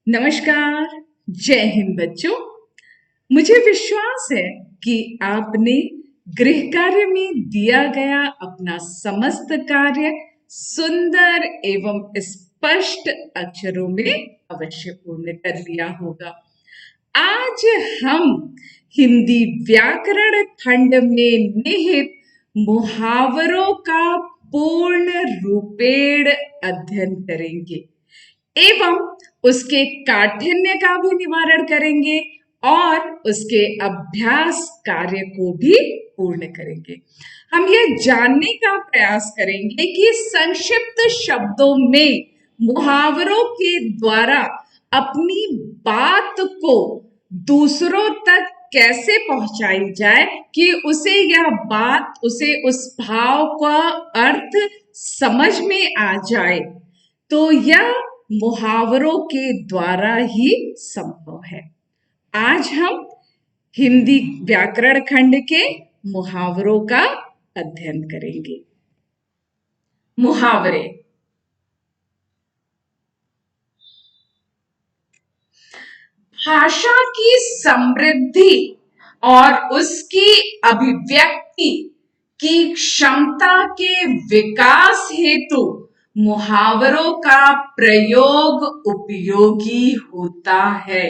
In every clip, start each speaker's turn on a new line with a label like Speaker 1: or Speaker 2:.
Speaker 1: नमस्कार। जय हिंद बच्चों। मुझे विश्वास है कि आपने गृह कार्य में दिया गया अपना समस्त कार्य सुंदर एवं स्पष्ट अक्षरों में अवश्य पूर्ण कर लिया होगा। आज हम हिंदी व्याकरण खंड में निहित मुहावरों का पूर्ण रूपेण अध्ययन करेंगे एवं उसके काठिन्य का भी निवारण करेंगे और उसके अभ्यास कार्य को भी पूर्ण करेंगे। हम यह जानने का प्रयास करेंगे कि संक्षिप्त शब्दों में मुहावरों के द्वारा अपनी बात को दूसरों तक कैसे पहुंचाई जाए कि उसे यह बात उस भाव का अर्थ समझ में आ जाए। तो यह मुहावरों के द्वारा ही संभव है। आज हम हिंदी व्याकरण खंड के मुहावरों का अध्ययन करेंगे। मुहावरे। भाषा की समृद्धि और उसकी अभिव्यक्ति की क्षमता के विकास हेतु मुहावरों का प्रयोग उपयोगी होता है।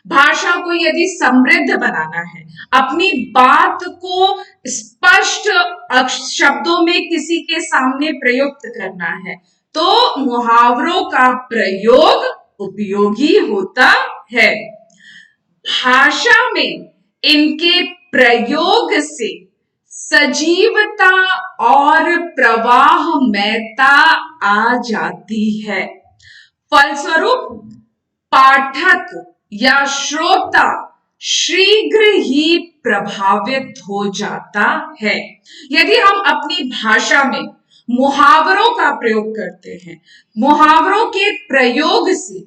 Speaker 1: भाषा को यदि समृद्ध बनाना है, अपनी बात को स्पष्ट शब्दों में किसी के सामने प्रयुक्त करना है, तो मुहावरों का प्रयोग उपयोगी होता है। भाषा में इनके प्रयोग से सजीवता और प्रवाहमयता आ जाती है। फलस्वरूप पाठक या श्रोता शीघ्र ही प्रभावित हो जाता है। यदि हम अपनी भाषा में मुहावरों का प्रयोग करते हैं, मुहावरों के प्रयोग से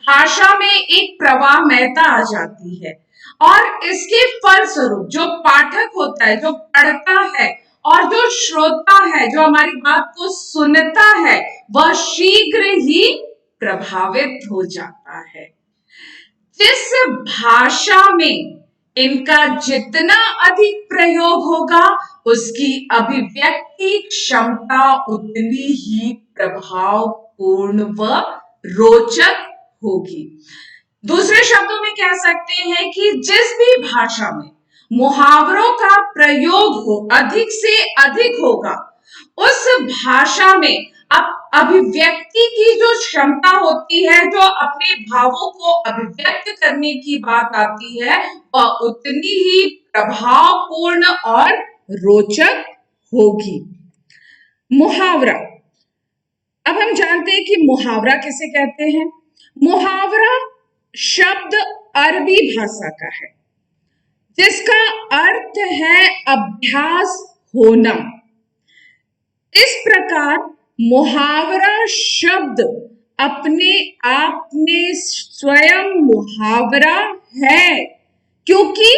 Speaker 1: भाषा में एक प्रवाहमयता आ जाती है और इसके फलस्वरूप जो पाठक होता है, जो पढ़ता है, और जो श्रोता है, जो हमारी बात को सुनता है, वह शीघ्र ही प्रभावित हो जाता है। जिस भाषा में इनका जितना अधिक प्रयोग होगा, उसकी अभिव्यक्ति क्षमता उतनी ही प्रभावपूर्ण व रोचक होगी। दूसरे शब्दों में कह सकते हैं कि जिस भी भाषा में मुहावरों का प्रयोग अधिक से अधिक होगा, उस भाषा में अभिव्यक्ति की जो क्षमता होती है, जो अपने भावों को अभिव्यक्त करने की बात आती है, वह उतनी ही प्रभावपूर्ण और रोचक होगी। मुहावरा। अब हम जानते हैं कि मुहावरा किसे कहते हैं। मुहावरा शब्द अरबी भाषा का है, जिसका अर्थ है अभ्यास होना। इस प्रकार मुहावरा शब्द अपने आप में स्वयं मुहावरा है, क्योंकि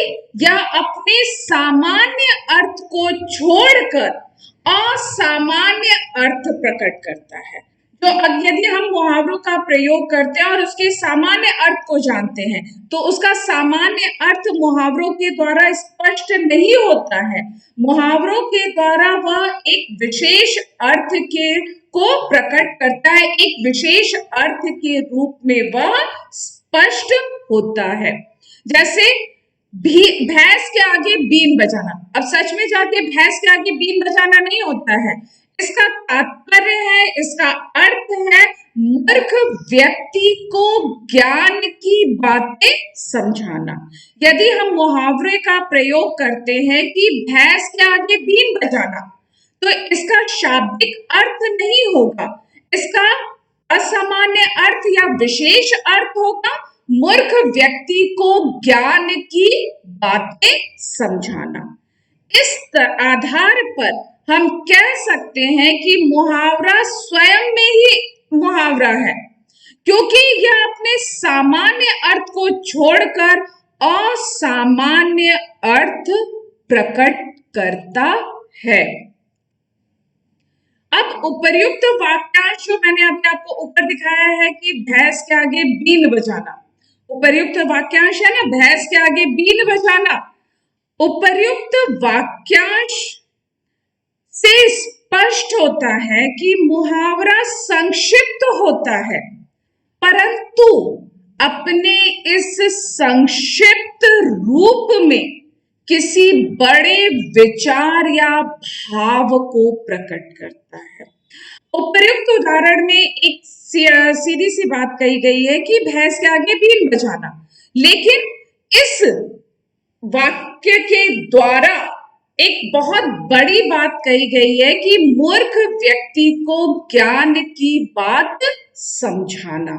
Speaker 1: यह अपने सामान्य अर्थ को छोड़कर असामान्य अर्थ प्रकट करता है। तो यदि हम मुहावरों का प्रयोग करते हैं और उसके सामान्य अर्थ को जानते हैं, तो उसका सामान्य अर्थ मुहावरों के द्वारा स्पष्ट नहीं होता है। मुहावरों के द्वारा वह एक विशेष अर्थ को प्रकट करता है, एक विशेष अर्थ के रूप में वह स्पष्ट होता है। जैसे भैंस के आगे बीन बजाना। अब सच में जाके भैंस के आगे बीन बजाना नहीं होता है। इसका तात्पर्य है, इसका अर्थ है मूर्ख व्यक्ति को ज्ञान की बातें समझाना। यदि हम मुहावरे का प्रयोग करते हैं कि भैंस के आगे बीन बजाना, तो इसका शाब्दिक अर्थ नहीं होगा, इसका असामान्य अर्थ या विशेष अर्थ होगा मूर्ख व्यक्ति को ज्ञान की बातें समझाना। इस आधार पर हम कह सकते हैं कि मुहावरा स्वयं में ही मुहावरा है, क्योंकि यह अपने सामान्य अर्थ को छोड़कर असामान्य अर्थ प्रकट करता है। अब उपर्युक्त वाक्यांश जो मैंने अभी आपको ऊपर दिखाया है कि भैंस के आगे बीन बजाना, उपर्युक्त वाक्यांश है ना, भैंस के आगे बीन बजाना। उपर्युक्त वाक्यांश से स्पष्ट होता है कि मुहावरा संक्षिप्त होता है, परंतु अपने इस संक्षिप्त रूप में किसी बड़े विचार या भाव को प्रकट करता है। उपर्युक्त उदाहरण में एक सीधी सी बात कही गई है कि भैंस के आगे बीन बजाना, लेकिन इस वाक्य के द्वारा एक बहुत बड़ी बात कही गई है कि मूर्ख व्यक्ति को ज्ञान की बात समझाना।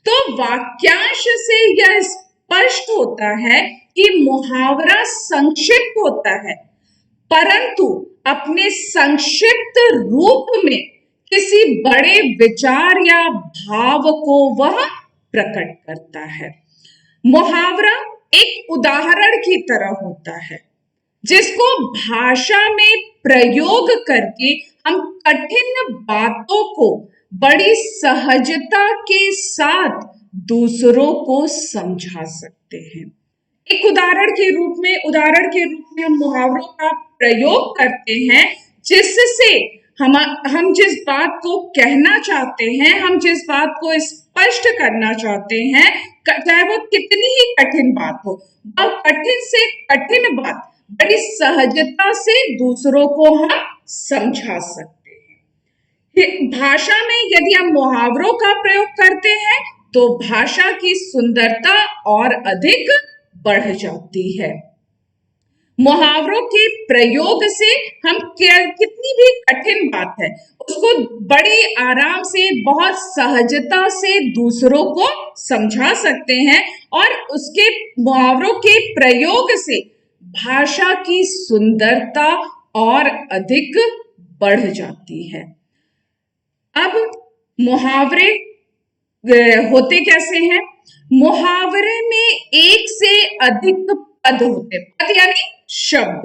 Speaker 1: तो वाक्यांश से यह स्पष्ट होता है कि मुहावरा संक्षिप्त होता है, परंतु अपने संक्षिप्त रूप में किसी बड़े विचार या भाव को वह प्रकट करता है। मुहावरा एक उदाहरण की तरह होता है जिसको भाषा में प्रयोग करके हम कठिन बातों को बड़ी सहजता के साथ दूसरों को समझा सकते हैं। एक उदाहरण के रूप में हम मुहावरों का प्रयोग करते हैं जिससे हम जिस बात को कहना चाहते हैं, हम जिस बात को स्पष्ट करना चाहते हैं, चाहे वो कितनी ही कठिन बात हो, वह कठिन से कठिन बात बड़ी सहजता से दूसरों को हम समझा सकते हैं। भाषा में यदि हम मुहावरों का प्रयोग करते हैं तो भाषा की सुंदरता और अधिक बढ़ जाती है। मुहावरों के प्रयोग से हम कितनी भी कठिन बात है उसको बड़ी आराम से, बहुत सहजता से दूसरों को समझा सकते हैं, और उसके मुहावरों के प्रयोग से भाषा की सुंदरता और अधिक बढ़ जाती है। अब मुहावरे होते कैसे हैं? मुहावरे में एक से अधिक पद होते हैं, पद यानी शब्द।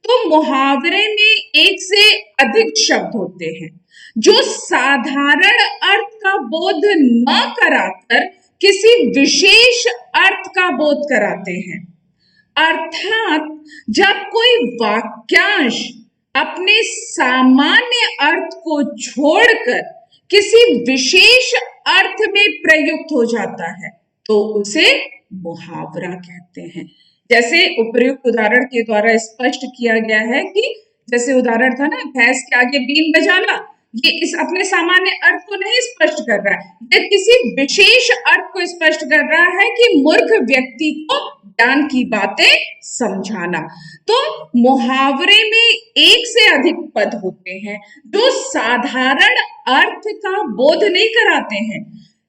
Speaker 1: तो मुहावरे में एक से अधिक शब्द होते हैं जो साधारण अर्थ का बोध न कराकर किसी विशेष अर्थ का बोध कराते हैं। अर्थात जब कोई वाक्यांश अपने सामान्य अर्थ को छोड़कर किसी विशेष अर्थ में प्रयुक्त हो जाता है तो उसे मुहावरा कहते हैं। जैसे उपर्युक्त उदाहरण के द्वारा स्पष्ट किया गया है कि जैसे उदाहरण था ना, भैंस के आगे बीन बजाना, ये इस अपने सामान्य अर्थ को नहीं स्पष्ट कर रहा है, ये किसी विशेष अर्थ को स्पष्ट कर रहा है कि मूर्ख व्यक्ति को ज्ञान की बातें समझाना। तो मुहावरे में एक से अधिक पद होते हैं जो साधारण अर्थ का बोध नहीं कराते हैं,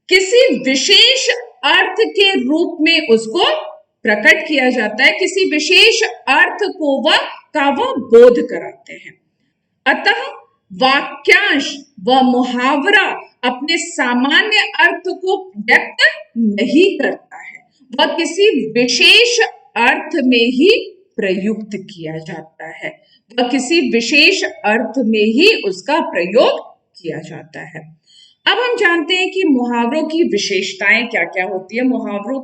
Speaker 1: किसी विशेष अर्थ के रूप में उसको प्रकट किया जाता है, किसी विशेष अर्थ को वह बोध कराते हैं। अतः वाक्यांश व मुहावरा अपने सामान्य अर्थ को व्यक्त नहीं करता है, वह किसी विशेष अर्थ में ही प्रयुक्त किया जाता है, वह किसी विशेष अर्थ में ही उसका प्रयोग किया जाता है। अब हम जानते हैं कि मुहावरों की विशेषताएं क्या क्या होती है, मुहावरों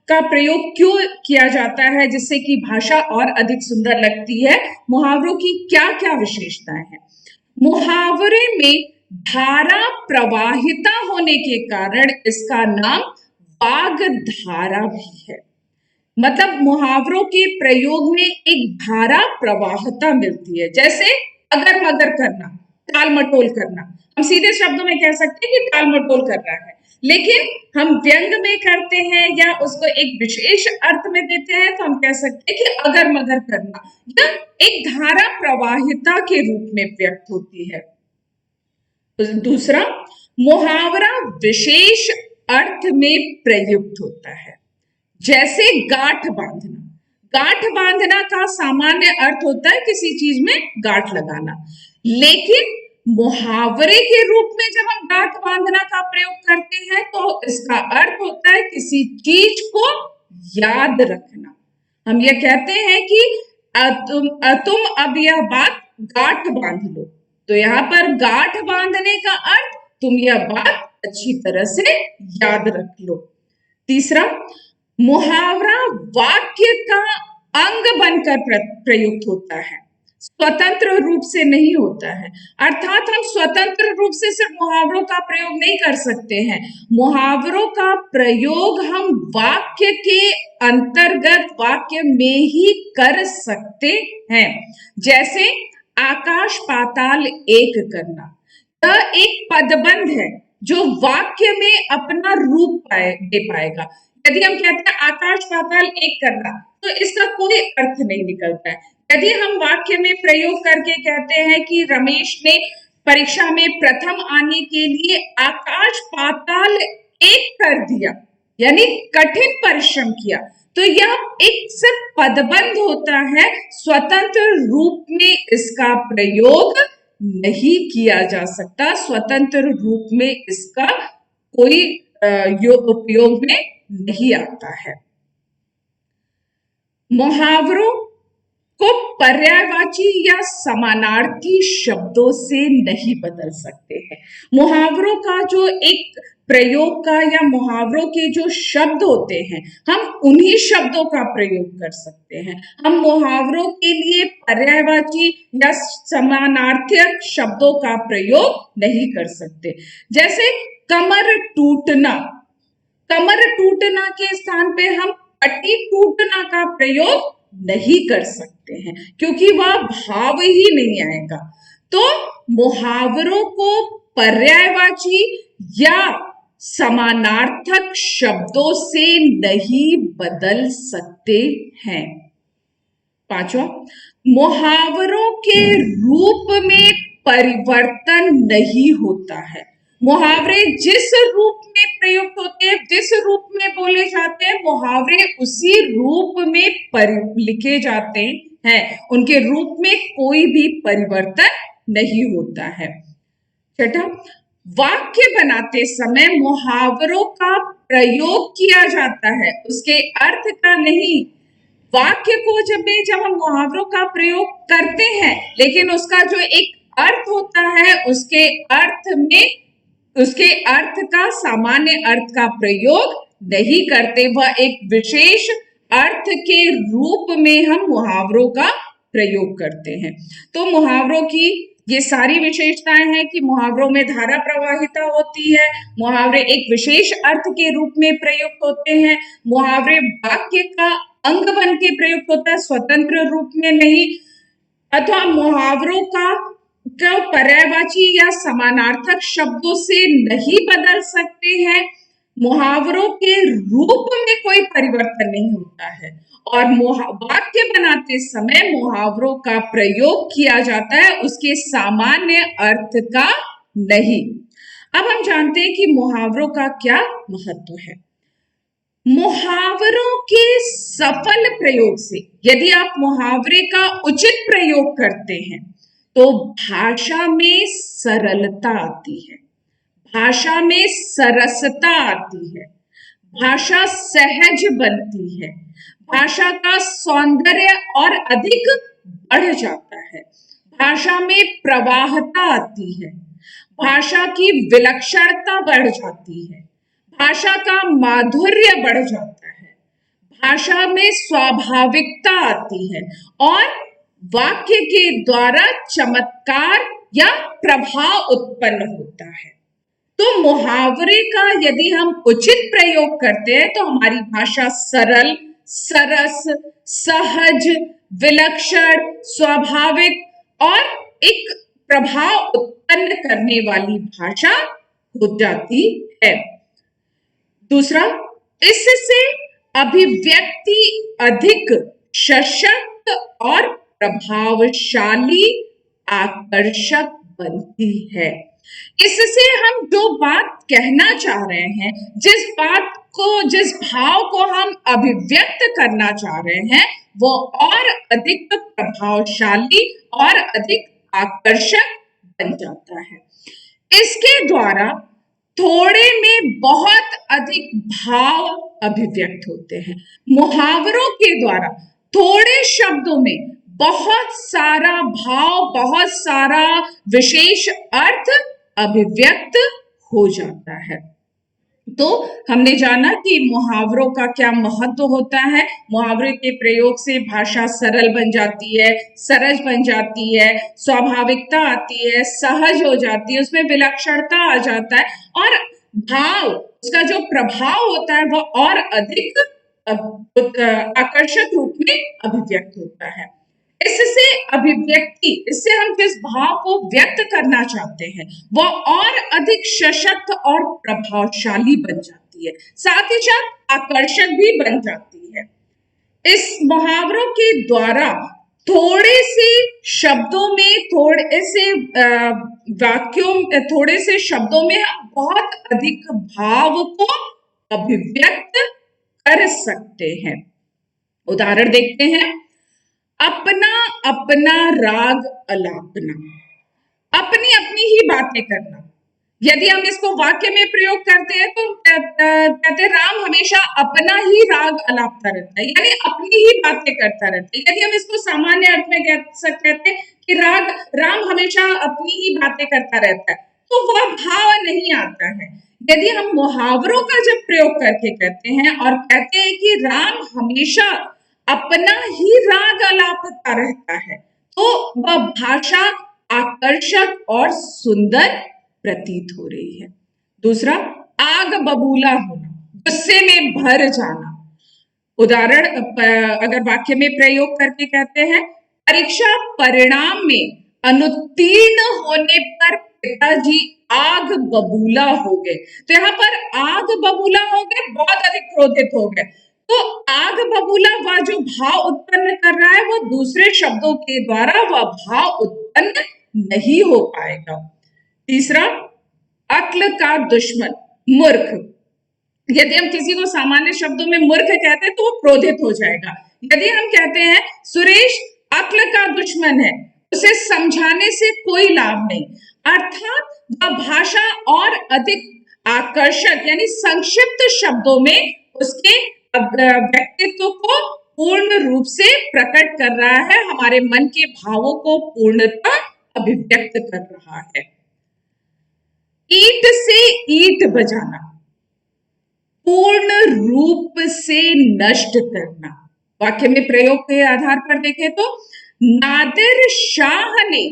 Speaker 1: का प्रयोग क्यों किया जाता है जिससे कि भाषा और अधिक सुंदर लगती है, मुहावरों की क्या क्या विशेषताएं हैं। मुहावरे में धारा प्रवाहिता होने के कारण इसका नाम वाग्धारा भी है। मतलब मुहावरों के प्रयोग में एक धारा प्रवाहता मिलती है, जैसे अगर मगर करना, टाल मटोल करना। हम सीधे शब्दों में कह सकते हैं कि टाल मटोल कर रहा है, लेकिन हम व्यंग में करते हैं या उसको एक विशेष अर्थ में देते हैं तो हम कह सकते हैं कि अगर मगर करना, यह एक धारा प्रवाहिता के रूप में व्यक्त होती है। दूसरा, मुहावरा विशेष अर्थ में प्रयुक्त होता है, जैसे गांठ बांधना। गांठ बांधना का सामान्य अर्थ होता है किसी चीज में गांठ लगाना, लेकिन मुहावरे के रूप में जब हम गांठ बांधना का प्रयोग करते हैं तो इसका अर्थ होता है किसी चीज को याद रखना। हम ये कहते हैं कि तुम अब यह बात गांठ बांध लो, तो यहाँ पर गांठ बांधने का अर्थ तुम यह बात अच्छी तरह से याद रख लो। तीसरा, मुहावरा वाक्य का अंग बनकर प्रयुक्त होता है, स्वतंत्र रूप से नहीं होता है। अर्थात हम स्वतंत्र रूप से सिर्फ मुहावरों का प्रयोग नहीं कर सकते हैं, मुहावरों का प्रयोग हम वाक्य के अंतर्गत वाक्य में ही कर सकते हैं। जैसे आकाश पाताल एक करना, यह एक पदबंध है जो वाक्य में अपना रूप दे पाएगा। यदि हम कहते हैं आकाश पाताल एक करना, तो इसका कोई अर्थ नहीं निकलता है। यदि हम वाक्य में प्रयोग करके कहते हैं कि रमेश ने परीक्षा में प्रथम आने के लिए आकाश पाताल एक कर दिया, यानी कठिन परिश्रम किया, तो यह एक सिर्फ पदबंध होता है, स्वतंत्र रूप में इसका प्रयोग नहीं किया जा सकता, स्वतंत्र रूप में इसका कोई उपयोग में नहीं आता है। मुहावरों को पर्यायवाची या समानार्थी शब्दों से नहीं बदल सकते हैं। मुहावरों का जो एक प्रयोग का या मुहावरों के जो शब्द होते हैं, हम उन्हीं शब्दों का प्रयोग कर सकते हैं। हम मुहावरों के लिए पर्यायवाची या समानार्थक शब्दों का प्रयोग नहीं कर सकते। जैसे कमर टूटना, कमर टूटना के स्थान पे हम पट्टी टूटना का प्रयोग नहीं कर सकते हैं, क्योंकि वह भाव ही नहीं आएगा। तो मुहावरों को पर्यायवाची या समानार्थक शब्दों से नहीं बदल सकते हैं। पांचवा, मुहावरों के रूप में परिवर्तन नहीं होता है। मुहावरे जिस रूप में प्रयुक्त होते हैं, जिस रूप में बोले जाते हैं, मुहावरे उसी रूप में लिखे जाते हैं, उनके रूप में कोई भी परिवर्तन नहीं होता है। छठा, वाक्य बनाते समय मुहावरों का प्रयोग किया जाता है, उसके अर्थ का नहीं। वाक्य को जब हम मुहावरों का प्रयोग करते हैं, लेकिन उसका जो एक अर्थ होता है, उसके अर्थ का, सामान्य अर्थ का प्रयोग नहीं करते, वह एक विशेष अर्थ के रूप में हम मुहावरों का प्रयोग करते हैं। तो मुहावरों की ये सारी विशेषताएं हैं कि मुहावरों में धारा प्रवाहिता होती है, मुहावरे एक विशेष अर्थ के रूप में प्रयुक्त होते हैं, मुहावरे वाक्य का अंग बन के प्रयुक्त होता है, स्वतंत्र रूप में नहीं, अथवा मुहावरों का पर्यायवाची या समानार्थक शब्दों से नहीं बदल सकते हैं। मुहावरों के रूप में कोई परिवर्तन नहीं होता है और वाक्य बनाते समय मुहावरों का प्रयोग किया जाता है, उसके सामान्य अर्थ का नहीं। अब हम जानते हैं कि मुहावरों का क्या महत्व है। मुहावरों के सफल प्रयोग से, यदि आप मुहावरे का उचित प्रयोग करते हैं, तो भाषा में सरलता आती है, भाषा में सरसता आती है, भाषा सहज बनती है, भाषा का सौंदर्य और अधिक बढ़ जाता है, भाषा में प्रवाहता आती है, भाषा की विलक्षणता बढ़ जाती है, भाषा का माधुर्य बढ़ जाता है, भाषा में स्वाभाविकता आती है और वाक्य के द्वारा चमत्कार या प्रभाव उत्पन्न होता है। तो मुहावरे का यदि हम उचित प्रयोग करते हैं, तो हमारी भाषा सरल, सरस, सहज, विलक्षण, स्वाभाविक और एक प्रभाव उत्पन्न करने वाली भाषा हो जाती है। दूसरा, इससे अभिव्यक्ति अधिक सशक्त और प्रभावशाली, आकर्षक बनती है। इससे हम जो बात कहना चाह रहे हैं, जिस भाव को हम अभिव्यक्त करना चाह रहे हैं, वो और अधिक प्रभावशाली और अधिक आकर्षक बन जाता है। इसके द्वारा थोड़े में बहुत अधिक भाव अभिव्यक्त होते हैं। मुहावरों के द्वारा थोड़े शब्दों में बहुत सारा भाव, बहुत सारा विशेष अर्थ अभिव्यक्त हो जाता है। तो हमने जाना कि मुहावरों का क्या महत्व होता है। मुहावरे के प्रयोग से भाषा सरल बन जाती है, सरस बन जाती है, स्वाभाविकता आती है, सहज हो जाती है, उसमें विलक्षणता आ जाता है और भाव, उसका जो प्रभाव होता है वह और अधिक आकर्षक रूप में अभिव्यक्त होता है। इससे अभिव्यक्ति, इससे हम जिस भाव को व्यक्त करना चाहते हैं वह और अधिक सशक्त और प्रभावशाली बन जाती है, साथ ही साथ आकर्षक भी बन जाती है। इस मुहावरों के द्वारा थोड़े से शब्दों में, थोड़े से वाक्यों, थोड़े से शब्दों में हम बहुत अधिक भाव को अभिव्यक्त कर सकते हैं। उदाहरण देखते हैं। अपना अपना राग अलापना, अपनी अपनी ही बातें करना। यदि हम इसको वाक्य में प्रयोग करते हैं तो कहते हैं राम हमेशा अपना ही राग अलापता रहता है, यानी अपनी ही बातें करता रहता है। यदि हम इसको सामान्य अर्थ में कहते हैं कि राम हमेशा अपनी ही बातें करता रहता है, तो वह भाव नहीं आता है। यदि हम मुहावरों का जब प्रयोग करके कहते हैं और कहते हैं कि राम हमेशा अपना ही राग अलापता रहता है, तो वह भाषा आकर्षक और सुंदर प्रतीत हो रही है। दूसरा, आग बबूला होना, गुस्से में भर जाना। उदाहरण अगर वाक्य में प्रयोग करके कहते हैं, परीक्षा परिणाम में अनुत्तीर्ण होने पर पिताजी आग बबूला हो गए। तो यहाँ पर आग बबूला हो गए, बहुत अधिक क्रोधित हो गए। तो आग बबूला वह जो भाव उत्पन्न कर रहा है वो दूसरे शब्दों के द्वारा वह भाव उत्पन्न नहीं हो पाएगा। तीसरा, अक्ल का दुश्मन, मूर्ख। यदि हम किसी को सामान्य शब्दों में मूर्ख कहते हैं तो वो क्रोधित हो जाएगा। यदि हम कहते हैं सुरेश अक्ल का दुश्मन है, उसे समझाने से कोई लाभ नहीं, अर्थात वह भाषा और अधिक आकर्षक यानी संक्षिप्त शब्दों में उसके व्यक्तित्व को पूर्ण रूप से प्रकट कर रहा है, हमारे मन के भावों को पूर्णता अभिव्यक्त कर रहा है। ईंट से ईंट बजाना, पूर्ण रूप से नष्ट करना। वाक्य में प्रयोग के आधार पर देखें तो नादिर शाह ने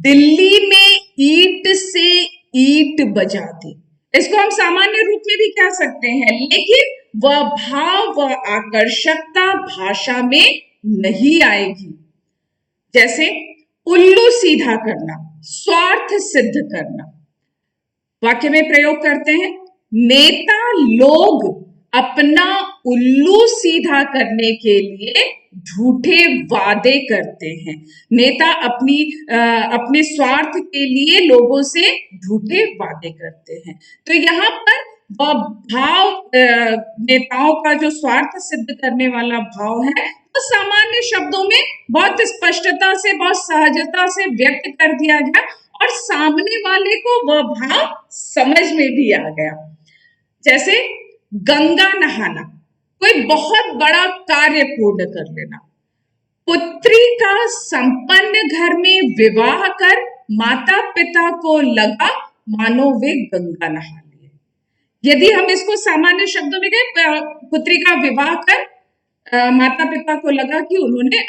Speaker 1: दिल्ली में ईंट से ईंट बजा दी। इसको हम सामान्य रूप में भी कह सकते हैं, लेकिन वह भाव, वह आकर्षकता भाषा में नहीं आएगी। जैसे उल्लू सीधा करना, स्वार्थ सिद्ध करना। वाक्य में प्रयोग करते हैं, नेता लोग अपना उल्लू सीधा करने के लिए झूठे वादे करते हैं। नेता अपने स्वार्थ के लिए लोगों से झूठे वादे करते हैं। तो यहाँ पर वह भाव, नेताओं का जो स्वार्थ सिद्ध करने वाला भाव है, तो सामान्य शब्दों में बहुत स्पष्टता से, बहुत सहजता से व्यक्त कर दिया गया और सामने वाले को वह भाव समझ में भी आ गया। जैसे गंगा नहाना, कोई बहुत बड़ा कार्य पूर्ण कर लेना। पुत्री का संपन्न घर में विवाह कर माता पिता को लगा मानो वे गंगा नहा लिए। यदि हम इसको सामान्य शब्दों में कहें, पुत्री का विवाह कर माता पिता को लगा कि उन्होंने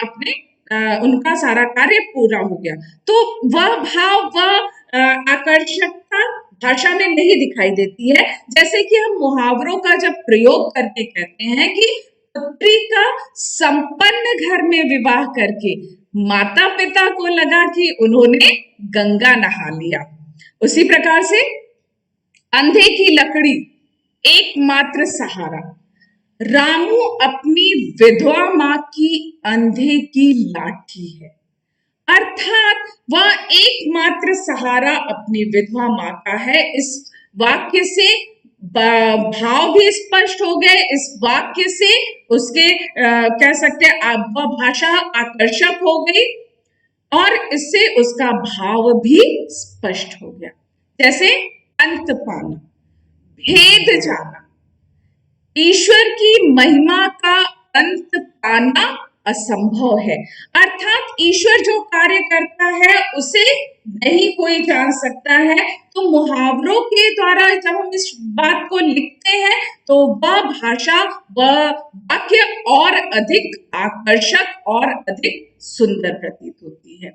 Speaker 1: उनका सारा कार्य पूरा हो गया, तो वह भाव, वह आकर्षकता भाषा में नहीं दिखाई देती है। जैसे कि हम मुहावरों का जब प्रयोग करके कहते हैं कि पुत्री का संपन्न घर में विवाह करके माता पिता को लगा कि उन्होंने गंगा नहा लिया। उसी प्रकार से अंधे की लकड़ी एकमात्र सहारा, रामू अपनी विधवा मां की अंधे की लाठी है, अर्थात वह एकमात्र सहारा अपनी विधवा मां का है। इस वाक्य से भाव भी स्पष्ट हो गए, इस वाक्य से उसके कह सकते हैं वह भाषा आकर्षक हो गई और इससे उसका भाव भी स्पष्ट हो गया। जैसे अंत पाना, भेद जाना, ईश्वर की महिमा का अंत पाना असंभव है। अर्थात ईश्वर जो कार्य करता है उसे नहीं कोई जान सकता है। तो मुहावरों के द्वारा जब हम इस बात को लिखते हैं तो वह भाषा, वह वाक्य और अधिक आकर्षक और अधिक सुंदर प्रतीत होती है।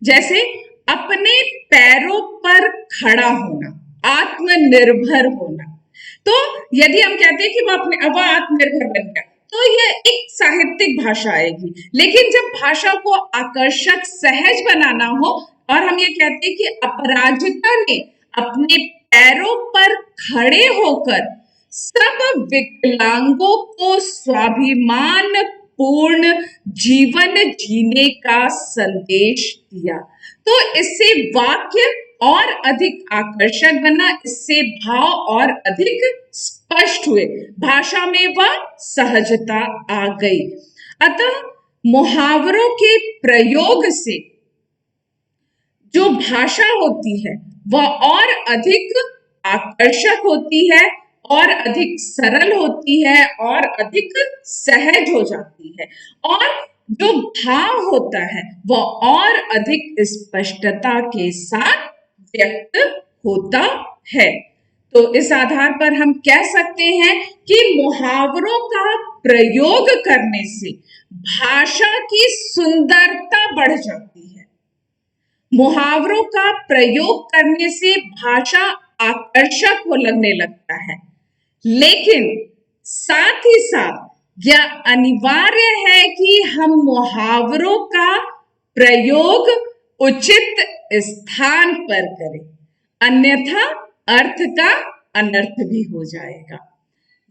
Speaker 1: जैसे अपने पैरों पर खड़ा होना, आत्मनिर्भर होना। तो यदि हम कहते हैं कि वह आत्मनिर्भर बन गया, तो यह एक साहित्यिक भाषा आएगी। लेकिन जब भाषा को आकर्षक, सहज बनाना हो और हम ये कहते हैं कि अपराजिता ने अपने पैरों पर खड़े होकर सब विकलांगों को स्वाभिमान पूर्ण जीवन जीने का संदेश दिया, तो इससे वाक्य और अधिक आकर्षक बना, इससे भाव और अधिक स्पष्ट हुए, भाषा में वह सहजता आ गई। अतः मुहावरों के प्रयोग से जो भाषा होती है वह और अधिक आकर्षक होती है और अधिक सरल होती है और अधिक सहज हो जाती है, और जो भाव होता है वह और अधिक स्पष्टता के साथ व्यक्त होता है। तो इस आधार पर हम कह सकते हैं कि मुहावरों का प्रयोग करने से भाषा की सुंदरता बढ़ जाती है। मुहावरों का प्रयोग करने से भाषा आकर्षक हो लगने लगता है, लेकिन साथ ही साथ यह अनिवार्य है कि हम मुहावरों का प्रयोग उचित स्थान पर करें, अन्यथा अर्थ का अनर्थ भी हो जाएगा।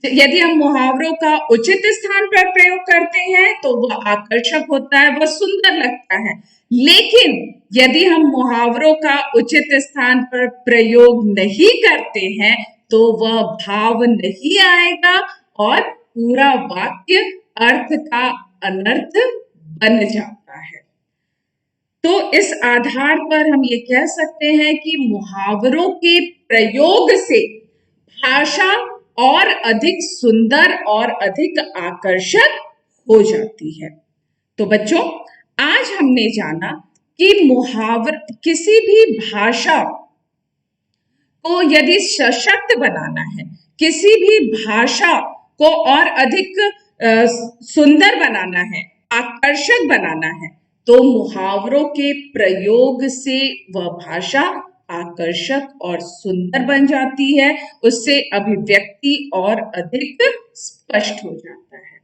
Speaker 1: यदि हम मुहावरों का उचित स्थान पर प्रयोग करते हैं तो वह आकर्षक होता है, वह सुंदर लगता है। लेकिन यदि हम मुहावरों का उचित स्थान पर प्रयोग नहीं करते हैं तो वह भाव नहीं आएगा और पूरा वाक्य अर्थ का अनर्थ बन जाता है। तो इस आधार पर हम ये कह सकते हैं कि मुहावरों के प्रयोग से भाषा और अधिक सुंदर और अधिक आकर्षक हो जाती है। तो बच्चों, आज हमने जाना कि मुहावरा, किसी भी भाषा को यदि सशक्त बनाना है, किसी भी भाषा को और अधिक सुंदर बनाना है, आकर्षक बनाना है, तो मुहावरों के प्रयोग से वह भाषा आकर्षक और सुंदर बन जाती है, उससे अभिव्यक्ति और अधिक स्पष्ट हो जाता है।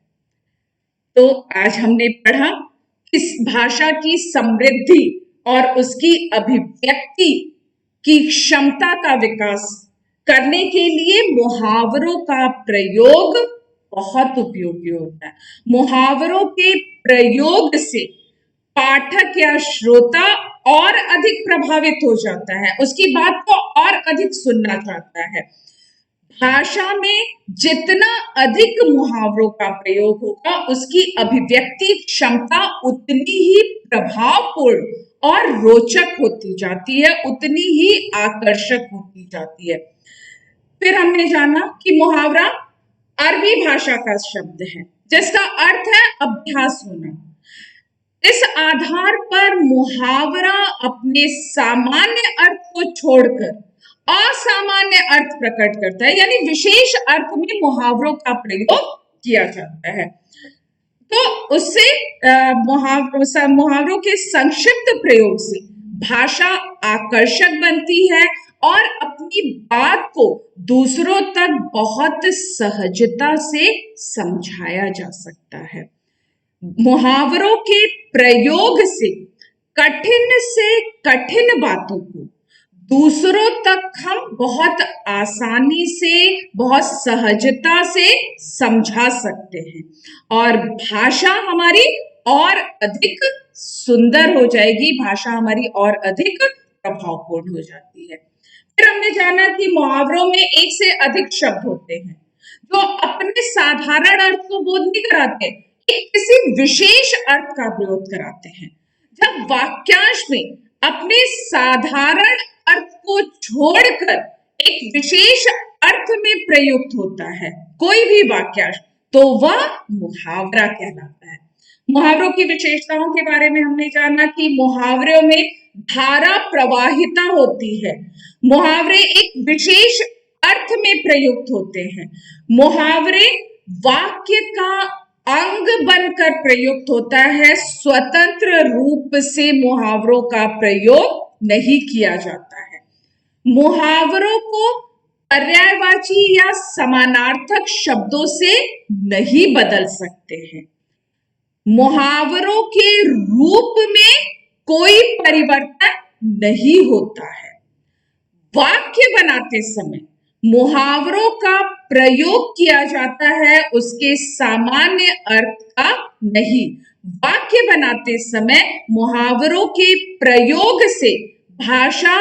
Speaker 1: तो आज हमने पढ़ा इस भाषा की समृद्धि और उसकी अभिव्यक्ति की क्षमता का विकास करने के लिए मुहावरों का प्रयोग बहुत उपयोगी होता है। मुहावरों के प्रयोग से पाठक या श्रोता और अधिक प्रभावित हो जाता है, उसकी बात को और अधिक सुनना चाहता है। भाषा में जितना अधिक मुहावरों का प्रयोग होगा उसकी अभिव्यक्ति क्षमता उतनी ही प्रभावपूर्ण और रोचक होती जाती है, उतनी ही आकर्षक होती जाती है। फिर हमने जाना कि मुहावरा अरबी भाषा का शब्द है जिसका अर्थ है अभ्यास होना। इस आधार पर मुहावरा अपने सामान्य अर्थ को छोड़कर असामान्य अर्थ प्रकट करता है, यानी विशेष अर्थ में मुहावरों का प्रयोग किया जाता है। तो उससे मुहावरों के संक्षिप्त प्रयोग से भाषा आकर्षक बनती है और अपनी बात को दूसरों तक बहुत सहजता से समझाया जा सकता है। मुहावरों के प्रयोग से कठिन बातों को दूसरों तक हम बहुत आसानी से, बहुत सहजता से समझा सकते हैं और भाषा हमारी और अधिक सुंदर हो जाएगी, भाषा हमारी और अधिक प्रभावपूर्ण हो जाती है। फिर हमने जाना कि मुहावरों में एक से अधिक शब्द होते हैं जो अपने साधारण अर्थ को बोध नहीं कराते, एक किसी विशेष अर्थ का विरोध कराते हैं। जब वाक्यांश में अपने साधारण अर्थ को छोड़कर एक विशेष अर्थ में प्रयुक्त होता है कोई भी वाक्यांश, तो वह मुहावरा कहलाता है। मुहावरों की विशेषताओं के बारे में हमने जाना कि मुहावरों में धारा प्रवाहिता होती है। मुहावरे एक विशेष अर्थ में प्रयुक्त होते हैं। मुहावरे वाक्य का अंग बनकर प्रयुक्त होता है। स्वतंत्र रूप से मुहावरों का प्रयोग नहीं किया जाता है। मुहावरों को पर्यायवाची या समानार्थक शब्दों से नहीं बदल सकते हैं। मुहावरों के रूप में कोई परिवर्तन नहीं होता है। वाक्य बनाते समय मुहावरों का प्रयोग किया जाता है, उसके सामान्य अर्थ का नहीं। वाक्य बनाते समय मुहावरों के प्रयोग से भाषा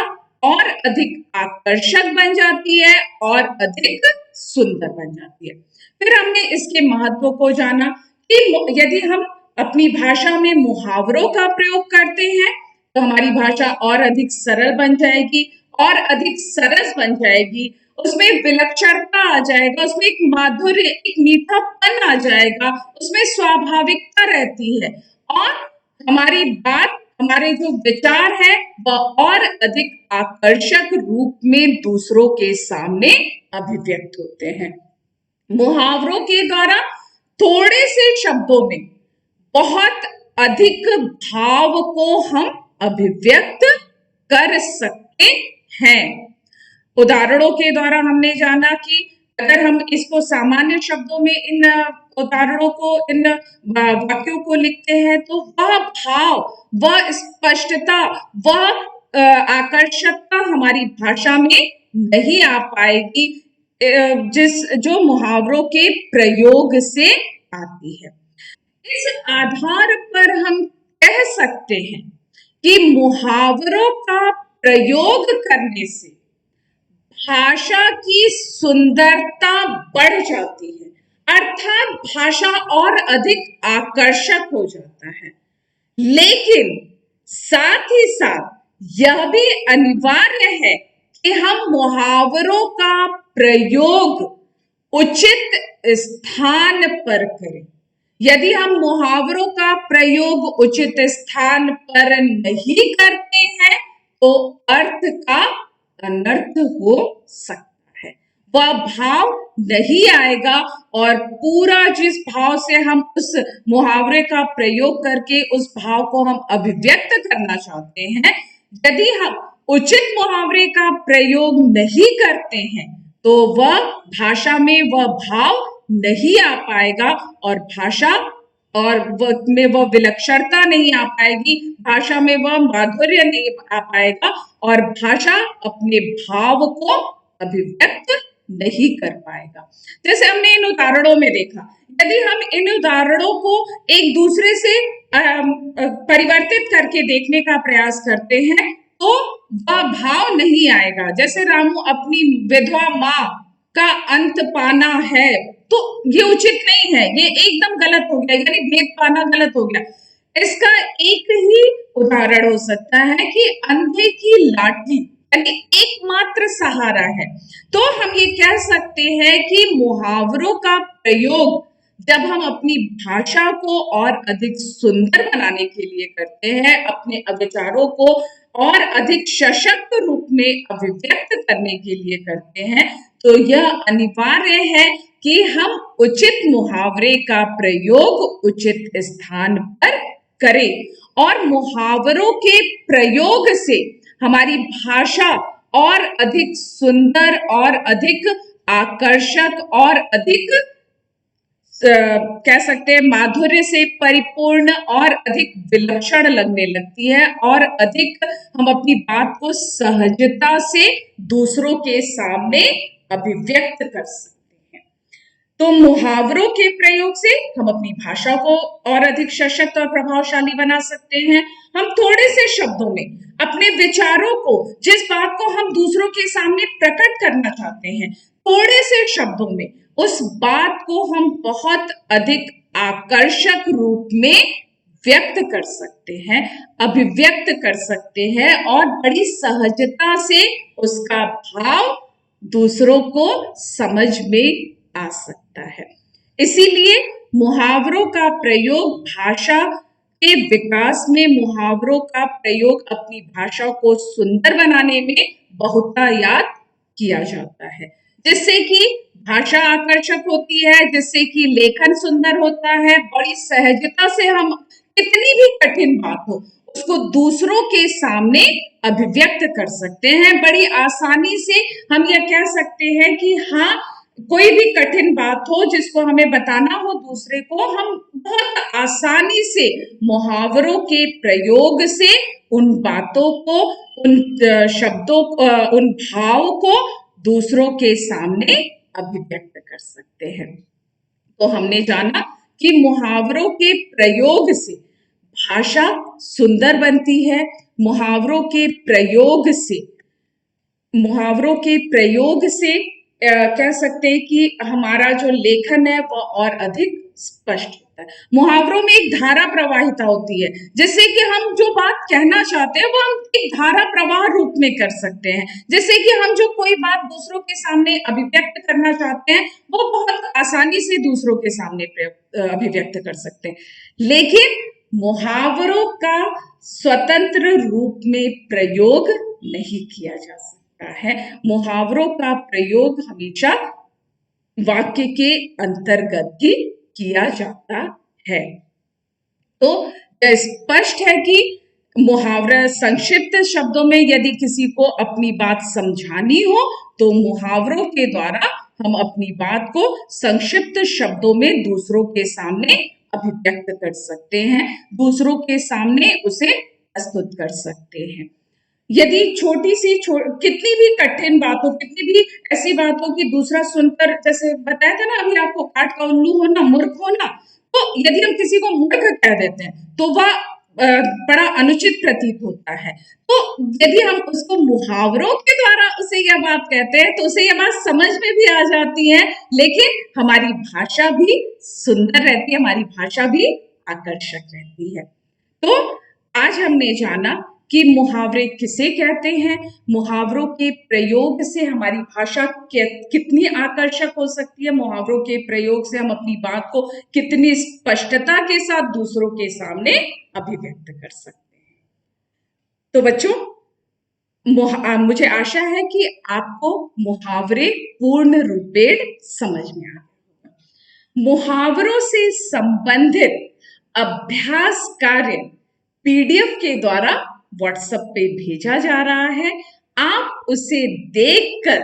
Speaker 1: और अधिक आकर्षक बन जाती है और अधिक सुंदर बन जाती है। फिर हमने इसके महत्व को जाना कि यदि हम अपनी भाषा में मुहावरों का प्रयोग करते हैं तो हमारी भाषा और अधिक सरल बन जाएगी और अधिक सरस बन जाएगी। उसमें विलक्षणता आ जाएगा, उसमें एक माधुर्य, एक मीठापन आ जाएगा, उसमें स्वाभाविकता रहती है और हमारी बात, हमारे जो विचार है वह और अधिक आकर्षक रूप में दूसरों के सामने अभिव्यक्त होते हैं। मुहावरों के द्वारा थोड़े से शब्दों में बहुत अधिक भाव को हम अभिव्यक्त कर सकते हैं। उदाहरणों के द्वारा हमने जाना कि अगर हम इसको सामान्य शब्दों में इन उदाहरणों को, इन वाक्यों को लिखते हैं तो वह भाव, वह स्पष्टता, वह आकर्षकता हमारी भाषा में नहीं आ पाएगी जो मुहावरों के प्रयोग से आती है। इस आधार पर हम कह सकते हैं कि मुहावरों का प्रयोग करने से भाषा की सुंदरता बढ़ जाती है, अर्थात भाषा और अधिक आकर्षक हो जाता है। लेकिन साथ ही साथ यह भी अनिवार्य है कि हम मुहावरों का प्रयोग उचित स्थान पर करें। यदि हम मुहावरों का प्रयोग उचित स्थान पर नहीं करते हैं तो अर्थ का अनर्थ हो सकता है, वह भाव नहीं आएगा और पूरा जिस भाव से हम उस मुहावरे का प्रयोग करके उस भाव को हम अभिव्यक्त करना चाहते हैं, यदि हम उचित मुहावरे का प्रयोग नहीं करते हैं तो वह भाषा में वह भाव नहीं आ पाएगा और भाषा और में वह विलक्षणता नहीं आ पाएगी, भाषा में वह माधुर्य नहीं आ पाएगा और भाषा अपने भाव को अभिव्यक्त नहीं कर पाएगा। जैसे हमने इन उदाहरणों में देखा, यदि हम इन उदाहरणों को एक दूसरे से परिवर्तित करके देखने का प्रयास करते हैं तो वह भाव नहीं आएगा। जैसे रामू अपनी विधवा माँ का अंत पाना है, तो ये उचित नहीं है, ये एकदम गलत हो गया, यानी भेद पाना गलत हो गया। इसका एक ही उदाहरण हो सकता है कि अंधे की लाठी यानी एकमात्र सहारा है। तो हम ये कह सकते हैं कि मुहावरों का प्रयोग जब हम अपनी भाषा को और अधिक सुंदर बनाने के लिए करते हैं, अपने विचारों को और अधिक सशक्त रूप में अभिव्यक्त करने के लिए करते हैं, तो यह अनिवार्य है कि हम उचित मुहावरे का प्रयोग उचित स्थान पर करें और मुहावरों के प्रयोग से हमारी भाषा और अधिक सुंदर और अधिक आकर्षक और अधिक कह सकते हैं माधुर्य से परिपूर्ण और अधिक विलक्षण लगने लगती है और अधिक हम अपनी बात को सहजता से दूसरों के सामने अभिव्यक्त कर सकते हैं। तो मुहावरों के प्रयोग से हम अपनी भाषा को और अधिक सशक्त और प्रभावशाली बना सकते हैं। हम थोड़े से शब्दों में अपने विचारों को, जिस बात को हम दूसरों के सामने प्रकट करना चाहते हैं, थोड़े से शब्दों में उस बात को हम बहुत अधिक आकर्षक रूप में व्यक्त कर सकते हैं, अभिव्यक्त कर सकते हैं और बड़ी सहजता से उसका भाव दूसरों को समझ में आ सकता है। इसीलिए मुहावरों का प्रयोग भाषा के विकास में, मुहावरों का प्रयोग अपनी भाषा को सुंदर बनाने में बहुतायत किया जाता है, जिससे कि भाषा आकर्षक होती है, जिससे कि लेखन सुंदर होता है। बड़ी सहजता से हम कितनी भी कठिन बात हो उसको दूसरों के सामने अभिव्यक्त कर सकते हैं। बड़ी आसानी से हम यह कह सकते हैं कि हाँ, कोई भी कठिन बात हो जिसको हमें बताना हो दूसरे को, हम बहुत आसानी से मुहावरों के प्रयोग से उन बातों को, उन शब्दों, उन भाव को दूसरों के सामने अभिव्यक्त कर सकते हैं। तो हमने जाना कि मुहावरों के प्रयोग से भाषा सुंदर बनती है। मुहावरों के प्रयोग से कह सकते हैं कि हमारा जो लेखन है वह और अधिक स्पष्ट होता है। मुहावरों में एक धारा प्रवाहिता होती है, जिससे कि हम जो बात कहना चाहते हैं वो हम एक धारा प्रवाह रूप में कर सकते हैं। जैसे कि हम जो कोई बात दूसरों के सामने अभिव्यक्त करना चाहते हैं वो बहुत आसानी से दूसरों के सामने अभिव्यक्त कर सकते हैं, लेकिन मुहावरों का स्वतंत्र रूप में प्रयोग नहीं किया जा सकता है। मुहावरों का प्रयोग हमेशा वाक्य के अंतर्गत ही किया जाता है। तो स्पष्ट है कि मुहावरा संक्षिप्त शब्दों में यदि किसी को अपनी बात समझानी हो तो मुहावरों के द्वारा हम अपनी बात को संक्षिप्त शब्दों में दूसरों के सामने अभिव्यक्त कर सकते हैं, दूसरों के सामने उसे प्रस्तुत कर सकते हैं। यदि छोटी सी कितनी भी कठिन बात हो, कितनी भी ऐसी बात हो कि दूसरा सुनकर, जैसे बताया था ना अभी आपको, काठ का उल्लू होना, मूर्ख होना, तो यदि हम किसी को मूर्ख कह देते हैं तो वह बड़ा अनुचित प्रतीत होता है। तो यदि हम उसको मुहावरों के द्वारा उसे यह बात कहते हैं तो उसे यह बात समझ में भी आ जाती है, लेकिन हमारी भाषा भी सुंदर रहती है, हमारी भाषा भी आकर्षक रहती है। तो आज हमने जाना कि मुहावरे किसे कहते हैं, मुहावरों के प्रयोग से हमारी भाषा कितनी आकर्षक हो सकती है, मुहावरों के प्रयोग से हम अपनी बात को कितनी स्पष्टता के साथ दूसरों के सामने अभिव्यक्त कर सकते हैं। तो बच्चों, मुझे आशा है कि आपको मुहावरे पूर्ण रूपेण समझ में आ गए। मुहावरों से संबंधित अभ्यास कार्य पीडीएफ के द्वारा व्हाट्सएप पे भेजा जा रहा है। आप उसे देखकर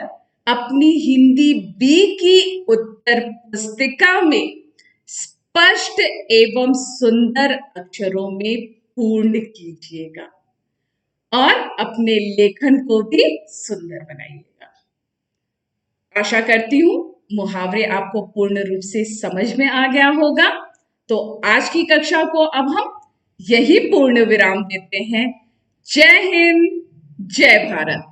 Speaker 1: अपनी हिंदी बी की उत्तर पुस्तिका में स्पष्ट एवं सुंदर अक्षरों में पूर्ण कीजिएगा और अपने लेखन को भी सुंदर बनाइएगा। आशा करती हूं मुहावरे आपको पूर्ण रूप से समझ में आ गया होगा। तो आज की कक्षा को अब हम यही पूर्ण विराम देते हैं। जय हिंद, जय भारत।